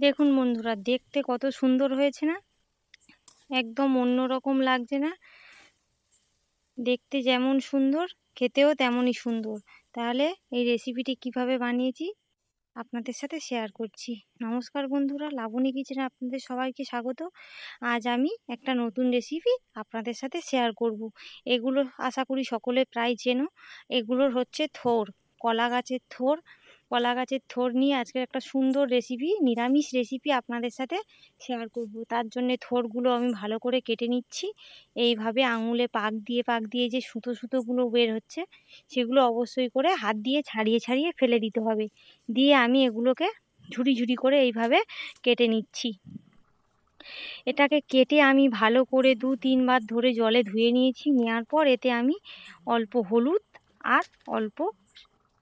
দেখুন বন্ধুরা, দেখতে কত সুন্দর হয়েছে না? একদম অন্যরকম লাগছে না? দেখতে যেমন সুন্দর, খেতেও তেমনই সুন্দর। তাহলে এই রেসিপিটি কিভাবে বানিয়েছি আপনাদের সাথে শেয়ার করছি। নমস্কার বন্ধুরা, লাবণী কিচেনে আপনাদের সবাইকে স্বাগত। আজ আমি একটা নতুন রেসিপি আপনাদের সাথে শেয়ার করব। এগুলো আশা করি সকলে প্রায় চেনো। এগুলোর হচ্ছে থোড়, কলা গাছের থোড়। কলা গাছের থোড় নিয়ে আজকে একটা সুন্দর রেসিপি, নিরামিষ রেসিপি আপনাদের সাথে শেয়ার করব। তার জন্যে থোড়গুলো আমি ভালো করে কেটে নিচ্ছি। এইভাবে আঙুলে পাক দিয়ে যে সুতো সুতোগুলো বের হচ্ছে, সেগুলো অবশ্যই করে হাত দিয়ে ছাড়িয়ে ছাড়িয়ে ফেলে দিতে হবে। দিয়ে আমি এগুলোকে ঝুড়ি ঝুড়ি করে এইভাবে কেটে নিচ্ছি। এটাকে কেটে আমি ভালো করে 2-3 বার ধরে জলে ধুয়ে নিয়েছি। নেওয়ার পর এতে আমি অল্প হলুদ আর অল্প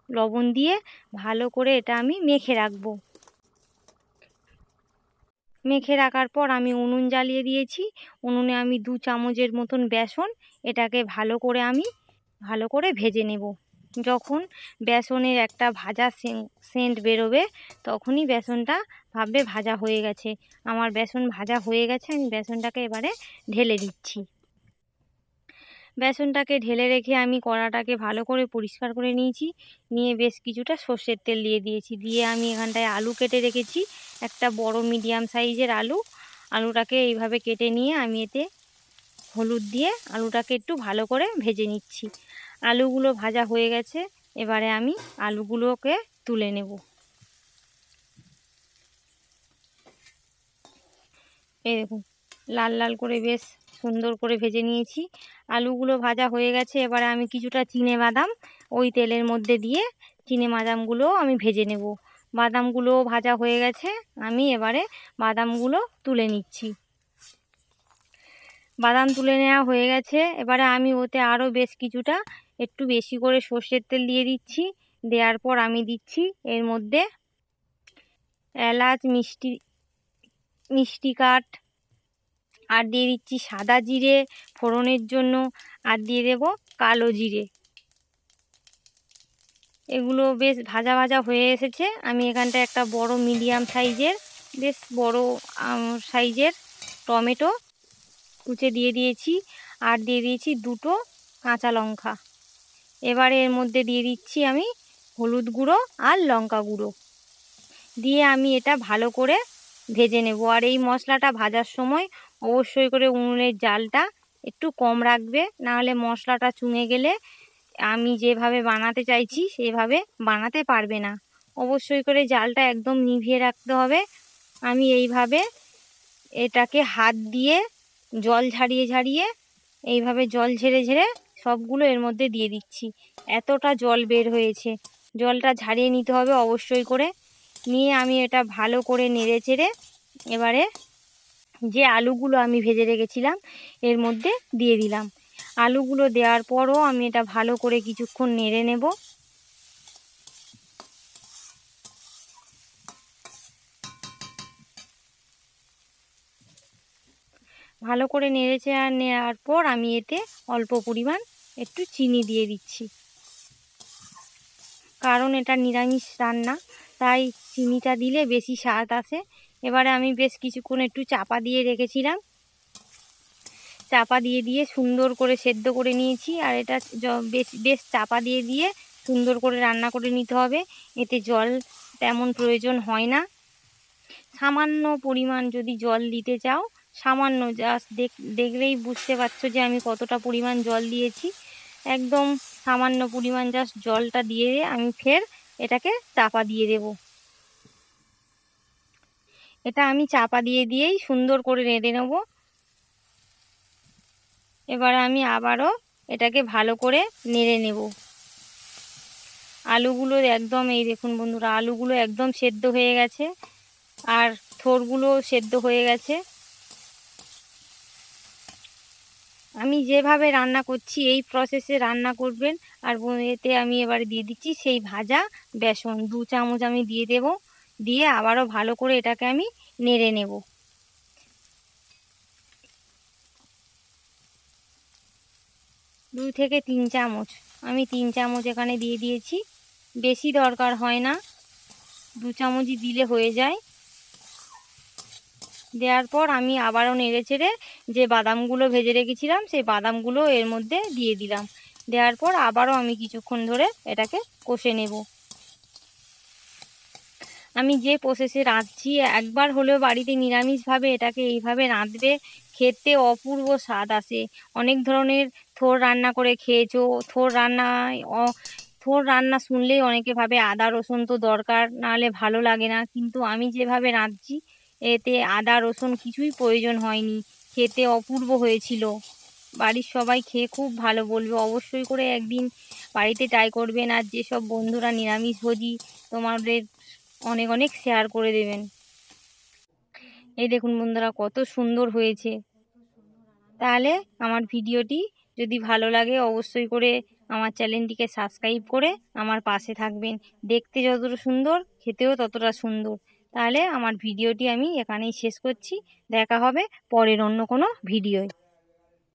লবণ দিয়ে ভালো করে এটা আমি মেখে রাখবো। মেখে রাখার পর আমি উনুন জ্বালিয়ে দিয়েছি। উনুনে আমি 2 চামচের মতন বেসন, এটাকে ভালো করে ভেজে নেব। যখন বেসনের একটা ভাজা সেন্ট বেরোবে, তখনই বেসনটা ভাববে ভাজা হয়ে গেছে। আমার বেসন ভাজা হয়ে গেছে, আমি বেসনটাকে এবারে ঢেলে দিচ্ছি। বেসনটাকে ঢেলে রেখে আমি কড়াটাকে ভালো করে পরিষ্কার করে নিয়েছি। নিয়ে বেশ কিছুটা সর্ষের তেল দিয়ে দিয়েছি। দিয়ে আমি এখানটায় আলু কেটে রেখেছি, একটা বড় মিডিয়াম সাইজের আলু। আলুটাকে এইভাবে কেটে নিয়ে আমি এতে হলুদ দিয়ে আলুটাকে একটু ভালো করে ভেজে নিচ্ছি। আলুগুলো ভাজা হয়ে গেছে, এবারে আমি আলুগুলোকে তুলে নেব। এই দেখুন, লাল লাল করে বেশ সুন্দর করে ভেজে নিয়েছি। আলুগুলো ভাজা হয়ে গেছে, এবারে আমি কিছুটা চিনেবাদাম ওই তেলের মধ্যে দিয়ে চিনেবাদামগুলো আমি ভেজে নেব। বাদামগুলো ভাজা হয়ে গেছে, আমি এবারে বাদামগুলো তুলে নিচ্ছি। বাদাম তুলে নেওয়া হয়ে গেছে, এবারে আমি ওতে আরও বেশ কিছুটা একটু বেশি করে সর্ষের তেল দিয়ে দিচ্ছি। দেওয়ার পর আমি দিচ্ছি এর মধ্যে এলাচ, মিষ্টি কাঠ, আর দিয়ে দিচ্ছি সাদা জিরে ফোড়নের জন্য, আর দিয়ে দেব কালো জিরে। এগুলো বেশ ভাজা ভাজা হয়ে এসেছে। আমি এখানটায় একটা বড় মিডিয়াম সাইজের, বেশ বড় সাইজের টমেটো কুচে দিয়ে দিয়েছি, আর দিয়ে দিয়েছি 2টো কাঁচা লঙ্কা। এবারে এর মধ্যে দিয়ে দিচ্ছি আমি হলুদ গুঁড়ো আর লঙ্কা গুঁড়ো। দিয়ে আমি এটা ভালো করে ভেজে নেব। আর এই মশলাটা ভাজার সময় অবশ্যই করে উনুনের জালটা একটু কম রাখবে, নাহলে মশলাটা চুঙে গেলে আমি যেভাবে বানাতে চাইছি সেভাবে বানাতে পারবে না। অবশ্যই করে জালটা একদম নিভিয়ে রাখতে হবে। আমি এইভাবে এটাকে হাত দিয়ে জল ঝারিয়ে ঝারিয়ে, এইভাবে জল ঝেড়ে ঝেড়ে সবগুলো এর মধ্যে দিয়ে দিচ্ছি। এতটা জল বের হয়েছে, জলটা ঝারিয়ে নিতে হবে অবশ্যই করে। নিয়ে আমি এটা ভালো করে নেড়ে চেড়ে এবারে যে আলুগুলো আমি ভেজে রেখেছিলাম এর মধ্যে দিয়ে দিলাম। আলুগুলো দেওয়ার পরও আমি এটা ভালো করে কিছুক্ষণ নেড়ে নেব। ভালো করে নেড়েছে, আর নেওয়ার পর আমি এতে অল্প পরিমাণ একটু চিনি দিয়ে দিচ্ছি, কারণ এটা নিরামিষ রান্না, তাই চিনিটা দিলে বেশি স্বাদ আসে। এবারে আমি বেশ কিছুক্ষণ একটু চাপা দিয়ে রেখেছিলাম। চাপা দিয়ে দিয়ে সুন্দর করে সেদ্ধ করে নিয়েছি। আর এটা বেশ চাপা দিয়ে দিয়ে সুন্দর করে রান্না করে নিতে হবে। এতে জল তেমন প্রয়োজন হয় না। সামান্য পরিমাণ যদি জল দিতে চাও, সামান্য জাস্ট দেখলেই বুঝতে পারছো যে আমি কতটা পরিমাণ জল দিয়েছি। একদম সামান্য পরিমাণ জাস্ট জলটা দিয়ে আমি ফের এটাকে চাপা দিয়ে দেব। এটা আমি চাপা দিয়ে দিয়েই সুন্দর করে রেঁধে নেব। এবার আমি আবারও এটাকে ভালো করে নেড়ে নেব। আলুগুলো একদম, এই দেখুন বন্ধুরা, আলুগুলো একদম সেদ্ধ হয়ে গেছে, আর থোড়গুলো সেদ্ধ হয়ে গেছে। আমি যেভাবে রান্না করছি এই প্রসেসে রান্না করবেন। আর এতে আমি এবারে দিয়ে দিচ্ছি সেই ভাজা বেসন, 2 চামচ আমি দিয়ে দেব। দিয়ে আবারও ভালো করে এটাকে আমি নেড়ে নেব। 2 থেকে 3 চামচ, আমি 3 চামচ এখানে দিয়ে দিয়েছি। বেশি দরকার হয় না, 2 চামচই দিলে হয়ে যায়। দেওয়ার পর আমি আবারও নেড়ে চেড়ে যে বাদামগুলো ভেজে রেখেছিলাম সেই বাদামগুলো এর মধ্যে দিয়ে দিলাম। দেওয়ার পর আবারও আমি কিছুক্ষণ ধরে এটাকে কষে নেব। আমি যে প্রসেসে রাঁধছি, একবার হলেও বাড়িতে নিরামিষভাবে এটাকে এইভাবে রাঁধবে, খেতে অপূর্ব স্বাদ আসে। অনেক ধরনের থোড় রান্না করে খেয়েছো, থোড় রান্না শুনলেই অনেকে ভাবে আদা রসুন তো দরকার, নাহলে ভালো লাগে না, কিন্তু আমি যেভাবে রাঁধছি এতে আদা রসুন কিছুই প্রয়োজন হয়নি, খেতে অপূর্ব হয়েছিল। বাড়ির সবাই খেয়ে খুব ভালো বলবে। অবশ্যই করে একদিন বাড়িতে ট্রাই করবেন। আর যেসব বন্ধুরা নিরামিষভোজী তোমাদের অনেক অনেক শেয়ার করে দেবেন। এই দেখুন বন্ধুরা কত সুন্দর হয়েছে। তাহলে আমার ভিডিওটি যদি ভালো লাগে অবশ্যই করে আমার চ্যানেলটিকে সাবস্ক্রাইব করে আমার পাশে থাকবেন। দেখতে যতটা সুন্দর খেতেও ততটা সুন্দর। তাহলে আমার ভিডিওটি আমি এখানেই শেষ করছি। দেখা হবে পরের অন্য কোনো ভিডিওয়।